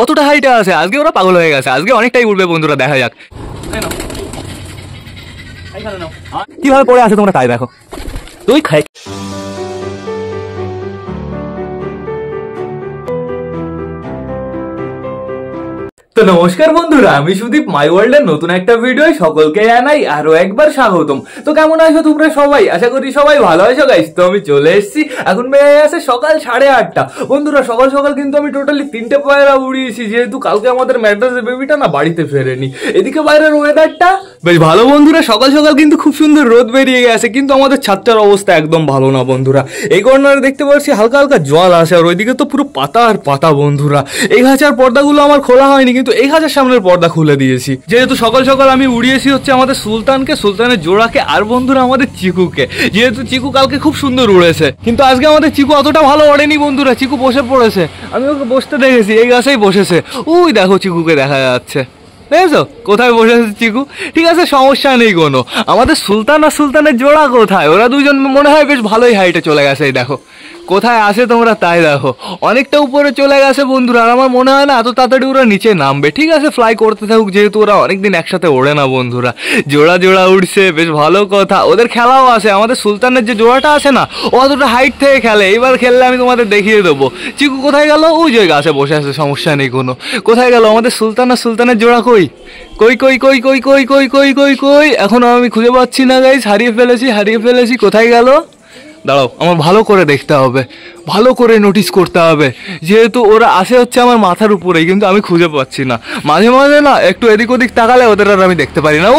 কতটা হাইটে আছে। আজকে ওরা পাগল হয়ে গেছে, আজকে অনেকটাই উঠবে বন্ধুরা, দেখা যাক কিভাবে পড়ে আছে তোমরা তাই দেখো। তুই খাই তো নমস্কার বন্ধুরা, আমি সুদীপ মাই ওয়ার্ল্ডের নতুন একটা ভিডিও সকলকে জানাই আরো একবার স্বাগতম। তো কেমন আছো তোমরা সবাই? আশা করি সবাই ভালো আছো গাইস। তো আমি চলে এসেছি, এখন বেজে গেছে সকাল 8:30। বন্ধুরা সকাল সকাল কিন্তু আমি টোটালি 3টে পায়রা উড়িয়েছি, যেহেতু কালকে আমাদের ম্যাড্রাসের বেবিটা না বাড়িতে ফেরেনি। এদিকে বাইরের ওয়েদারটা বেশ ভালো বন্ধুরা, সকাল সকাল কিন্তু খুব সুন্দর রোদ বেরিয়ে গেছে, কিন্তু আমাদের ছাদটার অবস্থা একদম ভালো না বন্ধুরা। এই কর্নারে দেখতে পাচ্ছি হালকা হালকা জল আসে, আর ওইদিকে তো পুরো পাতা আর পাতা বন্ধুরা। এই গাছের পর্দাগুলো আমার খোলা হয়নি, কিন্তু এই গাছের সামনের পর্দা খুলে দিয়েছি, যেহেতু সকাল সকাল আমি উড়িয়েছি হচ্ছে আমাদের সুলতানকে, সুলতানের জোড়াকে, আর বন্ধুরা আমাদের চিকুকে। যেহেতু চিকু কালকে খুব সুন্দর উড়েছে, কিন্তু আজকে আমাদের চিকু অতটা ভালো ওড়েনি বন্ধুরা। চিকু বসে পড়েছে, আমি ওকে বসতে দেখেছি, এই গাছেই বসেছে। ওই দেখো চিকুকে দেখা যাচ্ছে, দেখেছো কোথায় বসে আছে চিকু। ঠিক আছে, সমস্যা নেই কোনো। আমাদের সুলতান আর সুলতানের জোড়া কোথায়? ওরা দুজন মনে হয় বেশ ভালোই হাইটে চলে গেছে। এই দেখো কোথায় আসে তোমরা তাই দেখো, অনেকটা উপরে চলে গেছে বন্ধুরা। আর আমার মনে হয় না এত তাড়াতাড়ি ওরা নিচে নামবে। ঠিক আছে, ফ্লাই করতে থাকুক, যেহেতু ওরা অনেকদিন একসাথে ওড়ে না বন্ধুরা। জোড়া জোড়া উঠছে, বেশ ভালো কথা। ওদের খেলাও আছে, আমাদের সুলতানের যে জোড়াটা আছে না, ও অতটা হাইট থেকে খেলে। এইবার খেললে আমি তোমাদের দেখিয়ে দেবো। চিকু কোথায় গেল? ওই যে গাছে বসে আছে, সমস্যা নেই কোনো। কোথায় গেল আমাদের সুলতান আর সুলতানের জোড়া? কই কই কই কই কই কই কই কই কই কই এখনো আমি খুঁজে পাচ্ছি না গাইস। হারিয়ে ফেলেছি। কোথায় গেল? দাঁড়াও, আমার ভালো করে দেখতে হবে, ভালো করে নোটিস করতে হবে, যেহেতু ওরা আসে হচ্ছে আমার মাথার উপরেই, কিন্তু আমি খুঁজে পাচ্ছি না। মাঝে মাঝে না একটু এদিক ওদিক তাকালে ওদের আর আমি দেখতে পারি না।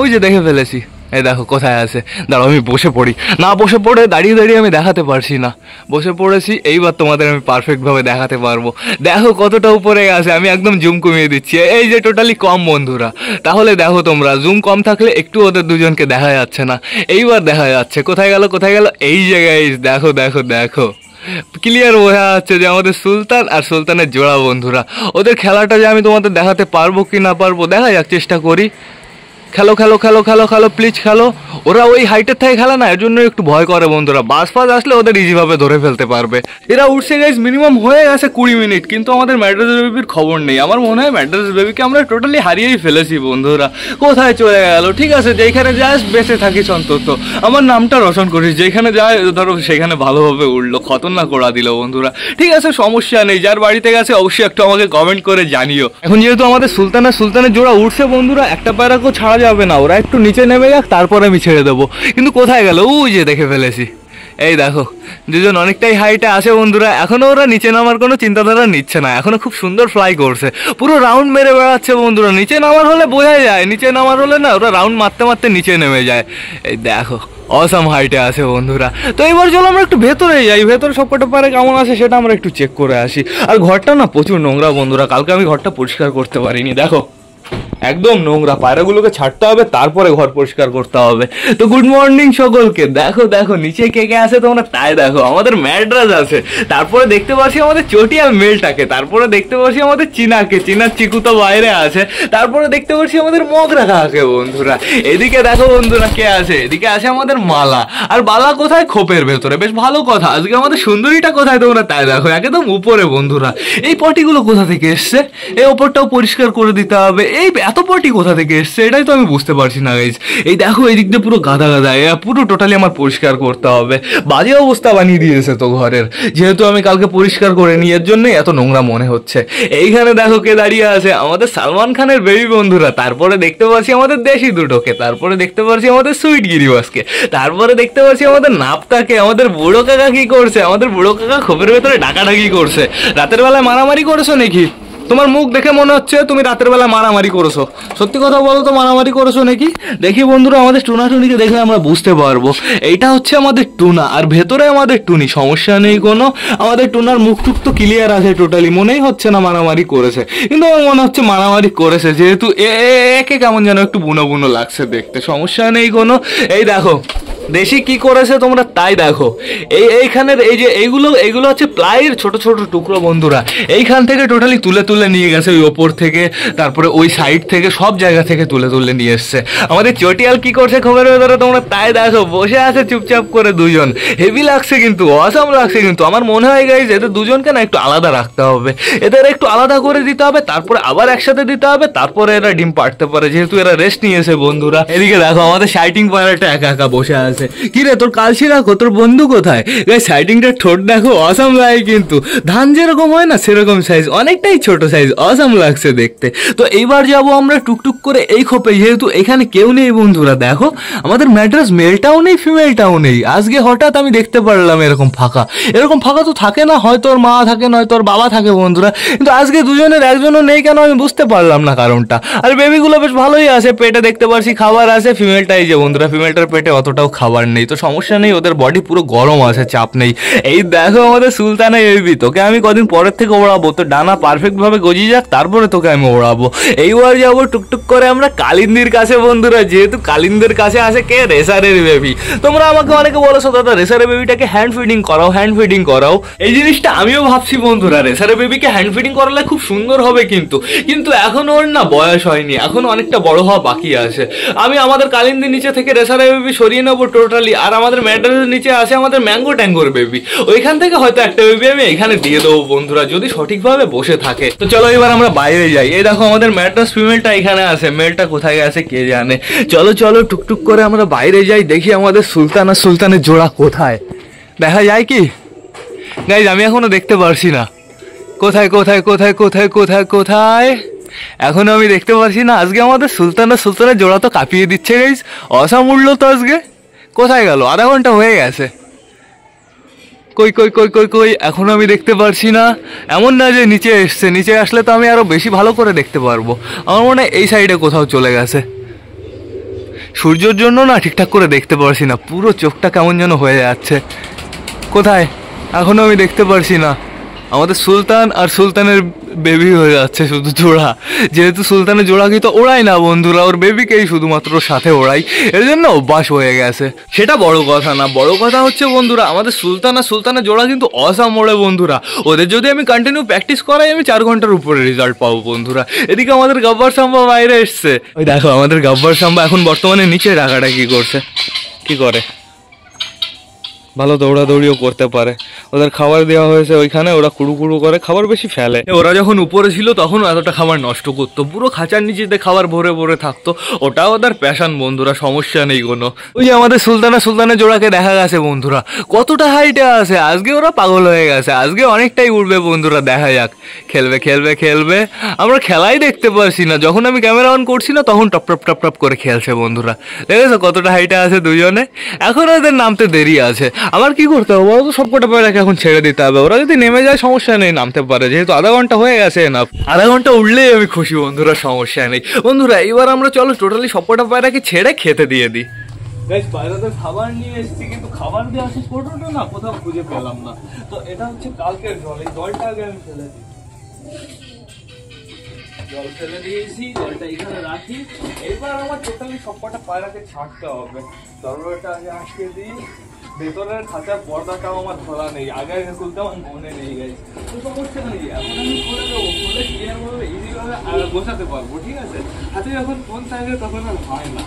ওই যে দেখে ফেলেছি। এই দেখো কোথায় আছে। দাঁড়াও আমি বসে পড়ি। না বসে পড়ে দাঁড়িয়ে দাঁড়িয়ে আমি দেখাতে পারছি না। বসে পড়েছি, এইবার তোমাদের আমি পারফেক্টভাবে দেখাতে পারবো। দেখো কতটা উপরে গেছে, আমি একদম জুম কমিয়ে দিচ্ছি। এই যে টোটালি কম বন্ধুরা। তাহলে দেখো তোমরা, জুম কম থাকলে একটু ওদের দুজনকে দেখা যাচ্ছে না। এইবার দেখা যাচ্ছে। কোথায় গেল? এই জায়গায় দেখো দেখো দেখো, ক্লিয়ার বোঝা যাচ্ছে যে আমাদের সুলতান আর সুলতানের জোড়া বন্ধুরা। ওদের খেলাটা যে আমি তোমাদের দেখাতে পারবো কি না পারবো দেখা যাক, চেষ্টা করি। খেলো খেলো খেলো খেলো খেলো প্লিজ খেলো। ওরা ওই হাইটের থেকে খেলে না, এর জন্য একটু ভয় করে বন্ধুরা। বাস ফাস আসলে ওদের ইজিভাবে ধরে ফেলতে পারবে। এরা উঠছে গাইস, মিনিমাম হয়ে গেছে 20 মিনিট, কিন্তু আমাদের ম্যাড্রাসের বেবির খবর নেই। আমার মনে হয় ম্যাড্রাসের বেবিকে আমরা টোটালি হারিয়েই ফেলেছি বন্ধুরা। কোথায় চলে গেল? ঠিক আছে, যেখানে যাস বেঁচে থাকিস অন্তত, আমার নামটা রোশন করিস। যেখানে যায় ধরো সেখানে ভালোভাবে উঠলো, খতরনাক করা দিল বন্ধুরা। ঠিক আছে, সমস্যা নেই। যার বাড়িতে গেছে অবশ্যই একটু আমাকে কমেন্ট করে জানিও। এখন যেহেতু আমাদের সুলতান আর সুলতানের জোড়া উঠছে বন্ধুরা, একটা প্যারাকেও ছাড়া যাবে না। ওরা একটু নিচে নেমে যাক, তারপরে আমি ছেড়ে দেবো। কিন্তু কোথায় গেল? ওই যে দেখে ফেলেছি। এই দেখো দুজন অনেকটাই হাইটে আসে বন্ধুরা। এখনো ওরা নিচে নামার কোনো চিন্তাধারা নিচ্ছে না, এখনো খুব সুন্দর ফ্লাই করছে, পুরো রাউন্ড মেরে বেড়াচ্ছে বন্ধুরা। নিচে নামার হলে বোঝা যায়, নিচে নামার হলে না ওরা রাউন্ড মারতে মারতে নিচে নেমে যায়। এই দেখো অসাম হাইটে আছে বন্ধুরা। তো এবার চলো আমরা একটু ভেতরে যাই, ভেতরে সবকটা পারে কেমন আছে সেটা আমরা একটু চেক করে আসি। আর ঘরটা না প্রচুর নোংরা বন্ধুরা, কালকে আমি ঘরটা পরিষ্কার করতে পারিনি। দেখো একদম নোংরা, পায়রাগুলোকে ছাড়তে হবে, তারপরে ঘর পরিষ্কার করতে হবে। তো গুড মর্নিং সকলকে। দেখো দেখো নিচে কে কে আছে তোমরা তাই দেখো। আমাদের ম্যাড্রাস আছে, তারপরে দেখতে পাচ্ছি আমাদের চটিয়াল মেলটাকে, তারপরে দেখতে পাচ্ছি আমাদের চিনাকে, চিনার চিকু তো বাইরে আছে, তারপরে দেখতে পাচ্ছি আমাদের মগরা কাকে বন্ধুরা। এদিকে দেখো বন্ধুরা কে আছে, এদিকে আছে আমাদের মালা। আর বালা কোথায়? খোপের ভেতরে। বেশ ভালো কথা। আজকে আমাদের সুন্দরীটা কোথায় তোমরা তাই দেখো, একদম উপরে বন্ধুরা। এই পটিগুলো কোথা থেকে এসছে? এই ওপরটাও পরিষ্কার করে দিতে হবে। এই এত পটি কোথা থেকে এসছে এটাই তো আমি বুঝতে পারছি না গাইজ। এই দেখো এই দিক দিয়ে পুরো গাদা গাদা, পুরো টোটালি আমার পরিষ্কার করতে হবে। বাজে অবস্থা বানিয়ে দিয়েছে তো ঘরের, যেহেতু আমি কালকে পরিষ্কার করে নি, এর জন্যই এত নোংরা মনে হচ্ছে। এইখানে দেখো কে দাঁড়িয়ে আছে, আমাদের সালমান খানের বেবি বন্ধুরা। তারপরে দেখতে পাচ্ছি আমাদের দেশি দুটোকে, তারপরে দেখতে পাচ্ছি আমাদের সুইট গিরিবাসকে, তারপরে দেখতে পাচ্ছি আমাদের নাপতাকে। আমাদের বুড়ো কাকা কি করছে? আমাদের বুড়ো কাকা খোপের ভেতরে ডাকাডাকি করছে। রাতের বেলায় মারামারি করেছো নাকি? তোমার মুখ দেখে মনে হচ্ছে তুমি রাতের বেলা মারামারি করেছো। সত্যি কথা বলো তো, মারামারি করেছো নাকি? দেখি বন্ধুরা, আমাদের টুনাটুনিকে দেখলে আমরা বুঝতে পারবো এইটা হচ্ছে আমাদের টুনা, আর ভেতরে আমাদের টুনি। সমস্যা নেই কোনো। আমাদের টুনার মুখ টুক তো ক্লিয়ার আছে, টোটালি মনেই হচ্ছে না মারামারি করেছে, কিন্তু আমার মনে হচ্ছে মারামারি করেছে, যেহেতু একে কেমন যেন একটু বুনো বুনো লাগছে দেখতে। সমস্যা নেই কোনো। এই দেখো দেশি কি করেছে তোমরা তাই দেখো। এইখানের এই যে এইগুলো হচ্ছে প্লাইয়ের ছোট ছোট টুকরো বন্ধুরা। এইখান থেকে টোটালি তুলে তুলে নিয়ে গেছে, ওই ওপর থেকে, তারপরে ওই সাইড থেকে, সব জায়গা থেকে তুলে তুলে নিয়ে এসছে। আমাদের চটিয়াল কি করছে খবরের ভেতরে তোমরা তাই দেখো, বসে আছে চুপচাপ করে দুজন। হেভি লাগছে কিন্তু, অসাম লাগছে কিন্তু। আমার মনে হয় গাইস এদের দুজনকে না একটু আলাদা রাখতে হবে, এদের একটু আলাদা করে দিতে হবে, তারপরে আবার একসাথে দিতে হবে, তারপরে এরা ডিম পাড়তে পারে, যেহেতু এরা রেস্ট নিয়েছে বন্ধুরা। এদিকে দেখো আমাদের সাইটিং পায়রাটা একা একা বসে আছে। কি রে তোর কালসি রাখো, তোর বন্ধু কোথায়? গাইস সাইটিংটার ঠোঁট দেখো, অসাম লাগে কিন্তু। ধান যেরকম হয় না সেরকম সাইজ, অনেকটাই ছোট সাইজ, অসাম লাগছে দেখতে। তো এইবার যাব আমরা টুকটুক করে এই খোপে, যেহেতু এখানে কেউ নেই বন্ধুরা। দেখো আমাদের ম্যাড্রাস মেলটাও নেই, ফিমেলটাও নেই। আজকে হঠাৎ আমি দেখতে পারলাম এরকম ফাঁকা। এরকম ফাঁকা তো থাকে না, হয়তো ওর মা থাকে, নয়তো ওর বাবা থাকে বন্ধুরা, কিন্তু আজকে দুজনের একজনও নেই কেন আমি বুঝতে পারলাম না কারণটা। আর বেবিগুলো বেশ ভালোই আছে, পেটে দেখতে পারছি খাবার আছে। ফিমেলটাই যে বন্ধুরা, ফিমেলটার পেটে অতটাও খাবার নেই, তো সমস্যা নেই, ওদের বডি পুরো গরম আছে, চাপ নেই। এই দেখো আমাদের সুলতানা বেবি, তোকে আমি কদিন পরের থেকে ওড়াবো, তো ডানা পারফেক্ট ভাবে গজিয়ে যাক, তারপরে তোকে আমি ওড়াবো। এইবার যাবো টুকটুক করে আমরা কালিন্দির কাছে বন্ধুরা, যেহেতু কালিন্দের কাছে আছে কে, রেসারের বেবি। তোমরা আমাকে অনেকে বলেছো দাদা রেসারের বেবিটাকে হ্যান্ড ফিডিং করাও, হ্যান্ড ফিডিং করাও। এই জিনিসটা আমিও ভাবছি বন্ধুরা, রেসারের বেবিকে হ্যান্ড ফিডিং করালে খুব সুন্দর হবে, কিন্তু এখন ওর না বয়স হয়নি, এখন অনেকটা বড় হওয়া বাকি আছে। আমি আমাদের কালিন্দির নিচে থেকে রেসারের বেবি সরিয়ে নেবো টোটালি, আর আমাদের ম্যাড্রাসের নিচে আছে আমাদের ম্যাঙ্গো ট্যাঙ্গোর বেবি, ওইখান থেকে হয়তো একটা বেবি আমি এখানে দিয়ে দেবো বন্ধুরা, যদি সঠিকভাবে বসে থাকে। তো চলো এবার আমরা বাইরে যাই। এই দেখো আমাদের ম্যাড্রাস ফিমেলটা এখানে আছে, মেলটা কোথায় গেছে কে জানে। চলো চলো টুকটুক করে আমরা বাইরে যাই, দেখি আমাদের সুলতান আর সুলতানের জোড়া কোথায়, দেখা যায় কি গাইজ? আমি এখনো দেখতে পারছি না, কোথায় কোথায় কোথায় কোথায় কোথায় কোথায়, এখনো আমি দেখতে পারছি না। আজকে আমাদের সুলতান আর সুলতানের জোড়া তো কাঁপিয়ে দিচ্ছে গাইজ, অসাম উঠলো তো আজকে। কোথায় গেল? আধা ঘন্টা হয়ে গেছে, কই কই কই কই কই, এখনো আমি দেখতে পারছি না। এমন না যে নিচে এসছে, নিচে আসলে তো আমি আরো বেশি ভালো করে দেখতে পারবো। আমার মনে হয় এই সাইডে কোথাও চলে গেছে। সূর্যের জন্য না ঠিকঠাক করে দেখতে পারছি না, পুরো চোখটা কেমন যেন হয়ে যাচ্ছে। কোথায়? এখনো আমি দেখতে পারছি না। আমাদের সুলতান আর সুলতানের বেবি হয়ে যাচ্ছে শুধু জোড়া, যেহেতু সুলতানের জোড়া কি তো ওড়াই না বন্ধুরা, ওর বেবিকেই শুধুমাত্র সাথে ওড়াই, এর জন্য অভ্যাস হয়ে গেছে। সেটা বড় কথা না, বড় কথা হচ্ছে বন্ধুরা আমাদের সুলতান আর সুলতানের জোড়া কিন্তু অসাম ওড়ে বন্ধুরা। ওদের যদি আমি কন্টিনিউ প্র্যাকটিস করাই আমি 4 ঘন্টার উপরে রেজাল্ট পাবো বন্ধুরা। এদিকে আমাদের গাব্বার সাম্বা বাইরে এসছে, ওই দেখো আমাদের গাব্বার সাম্বা এখন বর্তমানে নিচে রাখাটা কি করছে, কি করে, ভালো দৌড়াদৌড়িও করতে পারে। ওদের খাবার দেওয়া হয়েছে ওইখানে, ওরা কুড়ু কুড়ু করে খাবার বেশি ফেলে। ওরা যখন উপরে ছিল তখন এতটা খাবার নষ্ট করতো, পুরো খাঁচার নিচেতে খাবার ভরে ভরে থাকতো, ওটাও ওদের প্যাশন বন্ধুরা, সমস্যা নেই কোনো। ওই যে আমাদের সুলতানের জোড়াকে দেখা গেছে বন্ধুরা, কতটা হাইটে আছে। আজকে ওরা পাগল হয়ে গেছে, আজকে অনেকটাই উঠবে বন্ধুরা, দেখা যাক। খেলবে খেলবে খেলবে, আমরা খেলাই দেখতে পারছি না, যখন আমি ক্যামেরা অন করছি না তখন টপ টপ টপ টপ করে খেলছে বন্ধুরা। দেখেছো কতটা হাইটে আছে দুজনে, এখন ওদের নামতে দেরি আছে। আমার কি করতে হবে বলো তো, সবকটা পায়রাকে এখন ছেড়ে দিতে হবে, ওরা যদি নেমে যায় সমস্যা নেই, নামতে পারে, যেহেতু আধা ঘন্টা হয়ে গেছে না, আধা ঘন্টা উঠলেই আমি খুশি বন্ধুরা, সমস্যা নেই বন্ধুরা। এইবার আমরা চলো টোটালি সবকটা পায়রাকে ছেড়ে খেতে দিয়ে দিই। গাইস পায়রাদের খাবার নিয়ে এসেছি, কিন্তু খাবার দিয়ে আসে ফটোটা না কোথাও খুঁজে পেলাম না। তো এটা হচ্ছে কালকের জল, এই জলটা আগে আমি ফেলে দিই। জল ফেলে দিয়েছি, জলটা এখানে রাখি। এবার আমার টোটালি সবকটা পায়রাকে ছাড়তে হবে। দরজাটা আগে আটকে দিই, ভেতরের খাঁচার পর্দাটাও আমার খোলা নেই, আগে আগে খুলতে আমার মনে নেই গাইস। তো সমস্যা নেই, এখন আমি খুলে দেবো, খুলে ক্লিয়ার ভাবে ইজিভাবে বসাতে পারবো, ঠিক আছে? হাতে যখন ফোন থাকে তখন আর হয় না।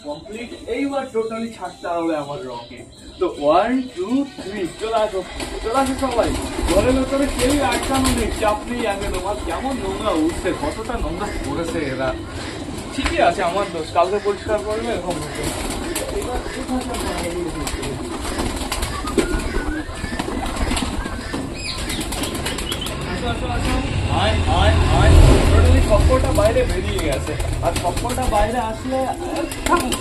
কমপ্লিট, এইবার টোটালি ছাড়তে হবে আমার রকে। তো 1 2 3 চলে আসো, চলে আসো সবাই। ঘরের ভেতরে কেউই আটকানো নেই, চাপ নেই। আগে তোমার কেমন নোংরা উঠছে, কতটা নোংরা করেছে এরা। ঠিকই আছে, আমার দোষ, কালকে পরিষ্কার করবে এরকম হতো। সবকটা বাইরে বেরিয়ে গেছে, আর সবকটা বাইরে আসলে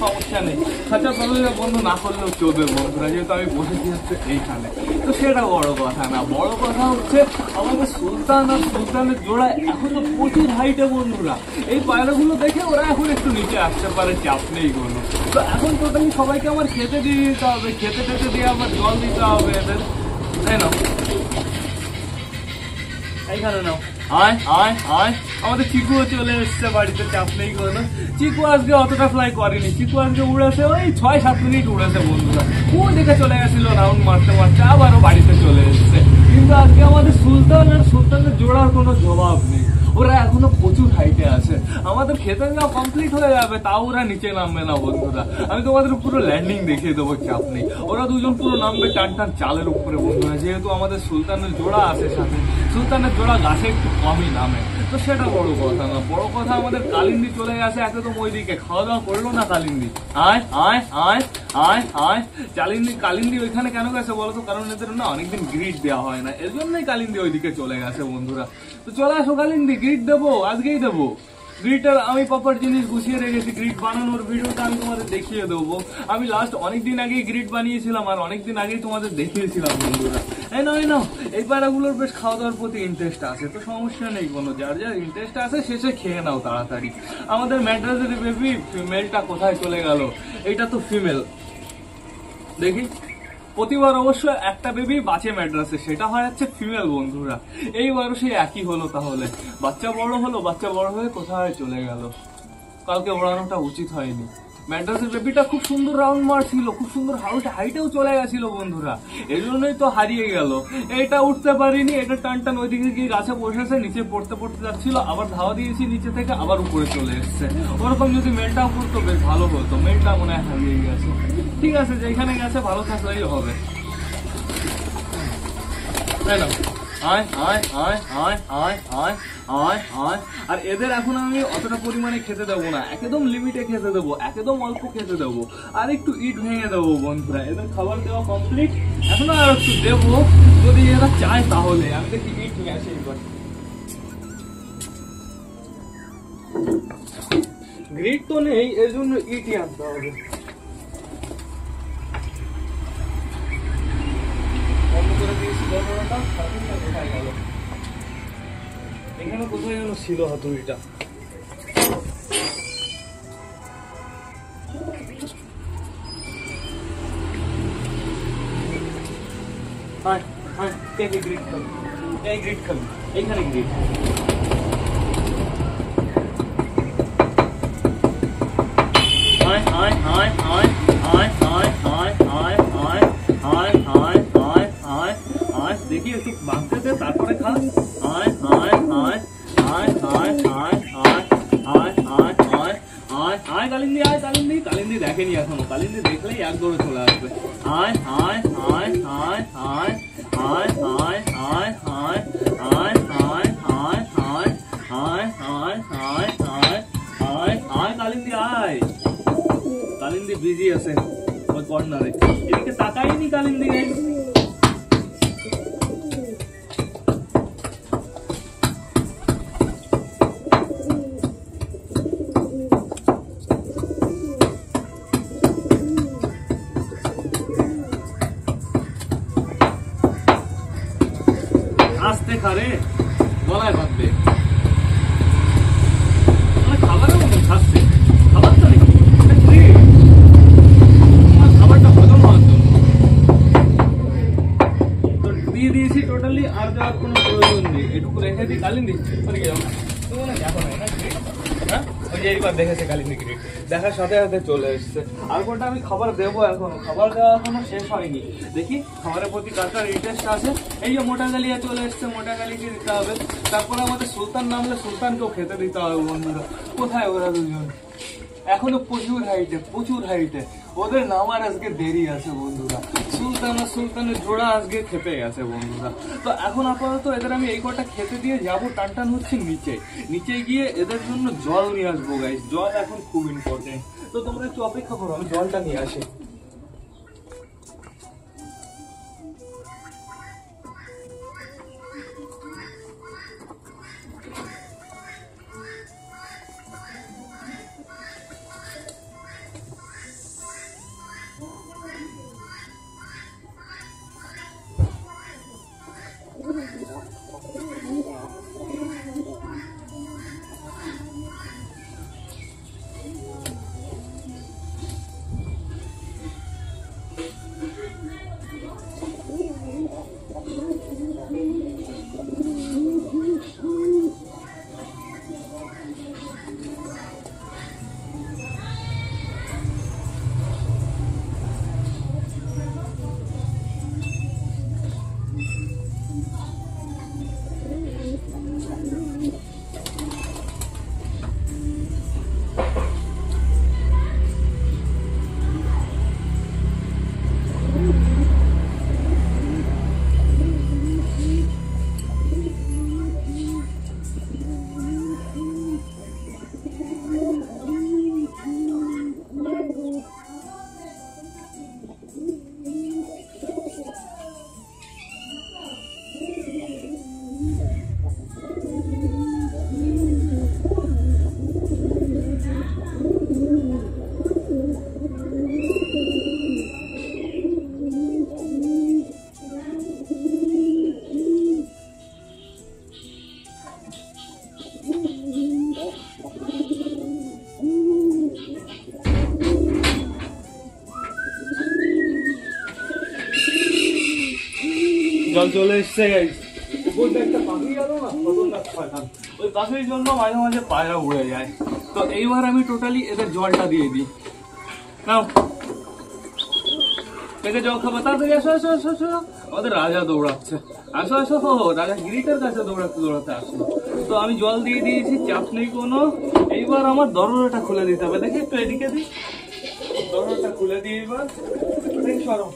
সমস্যা নেই, খাঁচা তরলে বন্ধ না করলেও চলবে বন্ধুরা, যেহেতু আমি বসেছি হচ্ছে এইখানে। তো সেটা বড় কথা না, বড় কথা হচ্ছে আমাদের সুলতান আর সুলতানের জোড়া এখনো প্রচুর হাইটে বন্ধুরা। এই পায়রাগুলো দেখে ওরা এখন একটু নিচে আসতে পারে, চাপ নেই কোনো। তো এখন টোটালি সবাইকে আমার খেতে দিয়ে দিতে হবে, খেতে টেতে দিয়ে আমার জল দিতে হবে এদের, তাই না? এইখানে নাও, আয় আয় আয়। আমাদের চিকুও চলে এসছে বাড়িতে, চাপ নেই কোনো। চিকু আজকে অতটা ফ্লাই করেনি, চিকু আজকে উড়েছে ওই 6-7 মিনিট উড়েছে বন্ধুরা। ও দিকে চলে গেছিল রাউন্ড মারতে মারতে, আবারও বাড়িতে চলে এসছে। কিন্তু আজকে আমাদের সুলতান আর সুলতানের জোড়ার কোনো জবাব নেই, ওরা এখনো প্রচুর হাইটে আছে। আমাদের খেতে দেওয়া কমপ্লিট হয়ে যাবে, তাও ওরা নিচে নামবে না বন্ধুরা। আমি তোমাদের পুরো ল্যান্ডিং দেখিয়ে দেবো, চাপ নেই। ওরা দুজন পুরো নামবে টান টান চালের উপরে বন্ধুরা, যেহেতু আমাদের সুলতানের জোড়া আছে সাথে। সুলতানের জোড়া গাছে একটু কমই নামে, তো সেটা বড় কথা না। বড় কথা আমাদের কালিন্দি চলে গেছে একদম ওইদিকে, খাওয়া দাওয়া করলো না কালিন্দি। আয় আয় আয় আয় আয়। কালিন্দি ওইখানে কেন গেছে বলতো? কারণ এদের না অনেকদিন গ্রিড দেওয়া হয় না, এর জন্যই কালিন্দি ওইদিকে চলে গেছে বন্ধুরা। তো চলে আসো কালিন্দি, গ্রিড দেবো, আজকেই দেবো। গ্রিডটার আমি প্রপার জিনিস গুছিয়ে রেখেছি, গ্রিড বানানোর ভিডিওটা আমি তোমাদের দেখিয়ে দেবো। আমি লাস্ট অনেকদিন আগেই গ্রিড বানিয়েছিলাম, আর অনেকদিন আগেই তোমাদের দেখিয়েছিলাম বন্ধুরা। এই নাও, এই পায়রাগুলোর বেশ খাওয়া দাওয়ার প্রতি ইন্টারেস্ট আছে, তো সমস্যা নেই কোনো। যার যার ইন্টারেস্ট আছে শেষে খেয়ে নাও তাড়াতাড়ি। আমাদের ম্যাড্রাসের বেবি ফিমেলটা কোথায় চলে গেল? এটা তো ফিমেল, দেখি। প্রতিবার অবশ্য একটা বেবি বাঁচে ম্যাড্রাসে, সেটা হয় হচ্ছে ফিমেল বন্ধুরা। এইবারও সেই একই হলো তাহলে। বাচ্চা বড় হলো, বাচ্চা বড় হয়ে কোথায় চলে গেল? কালকে ওড়ানোটা উচিত হয়নি। ম্যাড্রাসের বেবিটা খুব সুন্দর রাউন্ড মারছিল, খুব সুন্দর হাইটেও চলে গেছিল বন্ধুরা, এই জন্যই তো হারিয়ে গেল। এটা উঠতে পারিনি, এটা টান টান ওইদিকে গিয়ে গাছে বসেছে, নিচে পড়তে পড়তে যাচ্ছিল, আবার ধাওয়া দিয়েছি নিচে থেকে, আবার উপরে চলে এসছে। ওরকম যদি মেলটাও করতো বেশ ভালো হতো, মেলটা মনে হয় হারিয়ে গেছে। ঠিক আছে, যেখানে গেছে ভালো থাকলেই হবে, তাই না? আয় আয় আয় আয় আয় আয় আয় আয়। আর এদের এখন আমি অতটা পরিমাণে খেতে দেবো না, একদম লিমিটে খেতে দেবো, একদম অল্প খেতে দেবো, আর একটু ইট ভেঙে দেবো বন্ধুরা। এদের খাবার দেওয়া কমপ্লিট, এখন আর একটু দেবো যদি এরা চায় তাহলে। আমি দেখি ইট নিয়ে আসি এবার। গ্রিড তো নেই, এর জন্য ইটই আনতে হবে। এখানে কোথায় যেন ছিল হাতুড়িটা। গ্রিড খাবি, এই গ্রিড খাবি, এইখানে গ্রিড। দেখি একটু বাঁধতে দে, তারপরে খা। কালিন্দি আয়, কালিন্দি দেখেনি এখনো, কালিন্দি দেখলেই এক দৌড়ে চলে আসবে। আয় আয় আয় আয় আয় আয় আয় আয় আয় আয় আয় আয় আয় আয় আয় আয় আয় আয় আয় কালিন্দি আয়। কালিন্দি বিজি আছে ওই কর্নারে, এদিকে তাকাইনি কালিন্দি। আস্তে খারে, গলায় বাঁধবে। খাবারও খাচ্ছে, খাবার তো নাকি খাবারটা হজম হওয়ার জন্য তো দিয়ে দিয়েছি টোটালি, আর দেওয়ার কোনো প্রয়োজন নেই। এটুকু রেখে দিই। কালিন্দি দেখো না, হ্যাঁ ওই যে এইবার দেখেছে কালিন্দি গ্রিড, দেখার সাথে সাথে চলে এসছে। আর কোনটা আমি খাবার দেবো এখনো, খাবার দেওয়া এখনো শেষ হয়নি। দেখি খাবারের প্রতি কার কার ইন্টারেস্ট আছে। এই যে মোটা গালিয়া চলে এসছে, মোটা গালিকে দিতে হবে। তারপরে আমাদের সুলতান নামলে সুলতানকেও খেতে দিতে হবে বন্ধুরা। কোথায় ওরা দুজন? এখনো প্রচুর হাইটে, ওদের নামার আজকে দেরি আছে বন্ধুরা। সুলতান আর সুলতানের জোড়া আজকে খেতে গেছে বন্ধুরা। তো এখন আপাতত এদের আমি এই কটা খেতে দিয়ে যাবো টান টান হচ্ছে নিচে গিয়ে এদের জন্য জল নিয়ে আসবো গাইস। জল এখন খুব ইম্পর্টেন্ট, তো তোমরা একটু অপেক্ষা করো, আমি জলটা নিয়ে আসি। জল চলে এসছে গাইস, উপর দিয়ে একটা পাখি গেল না, খতরনাক শয়তান। ওই পাখির জন্য মাঝে মাঝে পায়রা উড়ে যায়। তো এইবার আমি টোটালি এদের জলটা দিয়ে দিই। নাও একে জল খাবো, তাড়াতাড়ি আসো আসো আসো আসো। আমাদের রাজা দৌড়াচ্ছে, আসো আসো। রাজা গিরিটার কাছে দৌড়াতে দৌড়াতে আসলো। তো আমি জল দিয়ে দিয়েছি, চাপ নেই কোনো। এইবার আমার দরজাটা খুলে দিতে হবে। দেখি একটু এদিকে দিই, দরজাটা খুলে দিই। এইবার সরো।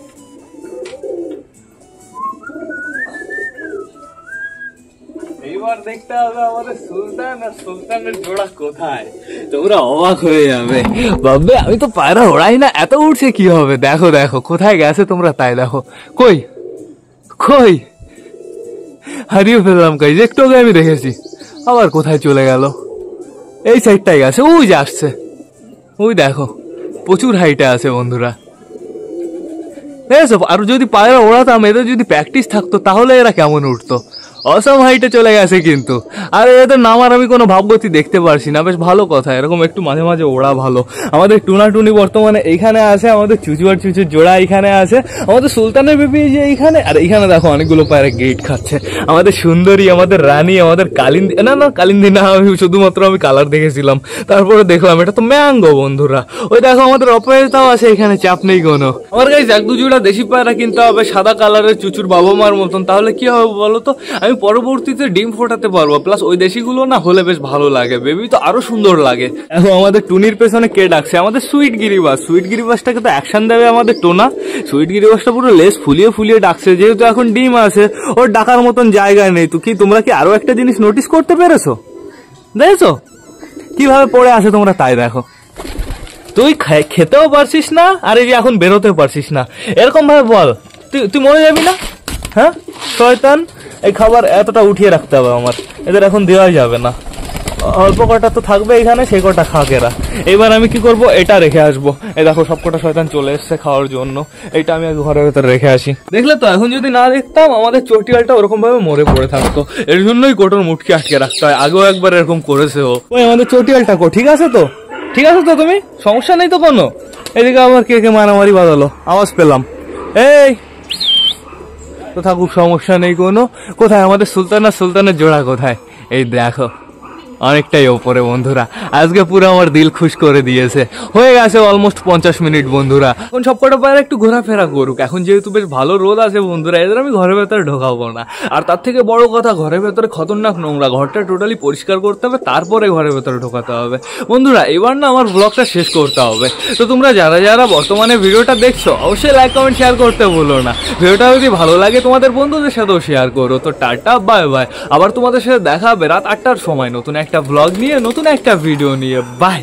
এইবার দেখতে হবে আমাদের সুলতান আর সুলতানের জোড়া কোথায়। তোমরা অবাক হয়ে যাবে, ভাববে আমি তো পায়রা ওড়াই না, এত উঠছে কি হবে। দেখো দেখো কোথায় গেছে তোমরা, তাই দেখো। কই কই হারিয়ে ফেললাম গাইস, একটু আগে আমি দেখেছি, আবার কোথায় চলে গেল। এই সাইডটাই গেছে, ওই যে আসছে, ওই দেখো প্রচুর হাইটে আছে বন্ধুরা। আর যদি পায়রা ওড়াতাম, এদের যদি প্র্যাকটিস থাকতো তাহলে এরা কেমন উঠতো। অসম হাইটে চলে গেছে কিন্তু। আর এদের নামার আমি কোনো ভাবগতি দেখতে পারছি না। বেশ ভালো কথা, এরকম একটু মাঝে মাঝে ওড়া ভালো। আমাদের টুনাটুনি বর্তমানে এইখানে আছে, আমাদের চুচু আর চুচুর জোড়া এইখানে আছে, আমাদের সুলতানের বেবি যে এইখানে। আর এইখানে দেখো অনেকগুলো পায়রা গেট খাচ্ছে। আমাদের সুন্দরী, আমাদের রানী, আমাদের কালিন্দি, না না কালিন্দি না, আমি শুধুমাত্র আমি কালার দেখেছিলাম, তারপরে দেখলাম এটা তো ম্যাঙ্গো বন্ধুরা। ওই দেখো আমাদের অপরাজিতাও আছে এখানে, চাপ নেই কোনো। আমার গাইস এক দু জোড়া দেশি পায়রা কিনতে হবে সাদা কালারের, চুচুর বাবা মার মতন। তাহলে কি হবে বলো তো, আমি পরবর্তীতে ডিম ফোটাতে পারবো। প্লাস ওই দেশিগুলো না হলে বেশ ভালো লাগে, বেবি তো আরো সুন্দর লাগে। এখন আমাদের টুনির পেছনে কে ডাকছে, আমাদের সুইট গিরিবাস। সুইট গিরিবাসটাকে তো অ্যাকশন দেবে আমাদের টোনা। সুইট গিরিবাসটা পুরো লেস ফুলিয়ে ফুলিয়ে ডাকছে, যেহেতু এখন ডিম আছে, ওর ডাকার মতন জায়গা নেই। তো কি তোমরা কি আরো একটা জিনিস নোটিস করতে পেরেছো, দেখেছো কিভাবে পড়ে আছে তোমরা, তাই দেখো। তুই খেতেও পারছিস না, আর এই যে এখন বেরোতেও পারছিস না, এরকম ভাবে বল তুই মরে যাবি না? হ্যাঁ শয়তান, এই খাবার এতটা উঠিয়ে রাখতে হবে আমার, এদের এখন দেওয়াই যাবে না। অল্প কটা তো থাকবে এখানে, সেই কটা খাক এরা। এবার আমি কি করব, এটা রেখে আসবো। এই দেখো সবকটা শয়তান চলে এসছে খাওয়ার জন্য। এটা আমি ঘরের ভেতরে রেখে আসি। দেখলে তো, এখন যদি না দেখতাম আমাদের চটিয়ালটা ওরকম ভাবে মরে পড়ে থাকতো। এর জন্যই কোটোর মুটকি আটকে রাখতে হয়। আগেও একবার এরকম করেছে ও। ওই আমাদের চটিয়ালটা ঠিক আছে তো, ঠিক আছে তো, তুমি সমস্যা নেই তো কোনো? এদিকে আবার কে কে মারামারি বাঁধালো, আওয়াজ পেলাম। এই তো থাকুক, সমস্যা নেই কোনো। কোথায় আমাদের সুলতান আর সুলতানের জোড়া কোথায়? এই দেখো অনেকটাই ওপরে বন্ধুরা। আজকে পুরো আমার দিল খুশ করে দিয়েছে। হয়ে গেছে অলমোস্ট 50 মিনিট বন্ধুরা। এখন সবকটা পায়রা একটু ঘোরাফেরা করুক। এখন যেহেতু বেশ ভালো রোদ আছে বন্ধুরা, এদের আমি ঘরের ভেতরে ঢোকাবো না। আর তার থেকে বড় কথা, ঘরের ভেতরে খতরনাক নোংরা, ঘরটা টোটালি পরিষ্কার করতে হবে, তারপরে ঘরের ভেতরে ঢোকাতে হবে বন্ধুরা। এবার না আমার ব্লগটা শেষ করতে হবে। তো তোমরা যারা যারা বর্তমানে ভিডিওটা দেখছো, অবশ্যই লাইক কমেন্ট শেয়ার করতে ভুলো না। ভিডিওটা যদি ভালো লাগে তোমাদের বন্ধুদের সাথেও শেয়ার করো। তো টাটা, বাই বাই। আবার তোমাদের সাথে দেখা হবে রাত 8টার সময় নতুন একটা ব্লগ নিয়ে, নতুন একটা ভিডিও নিয়ে। বাই।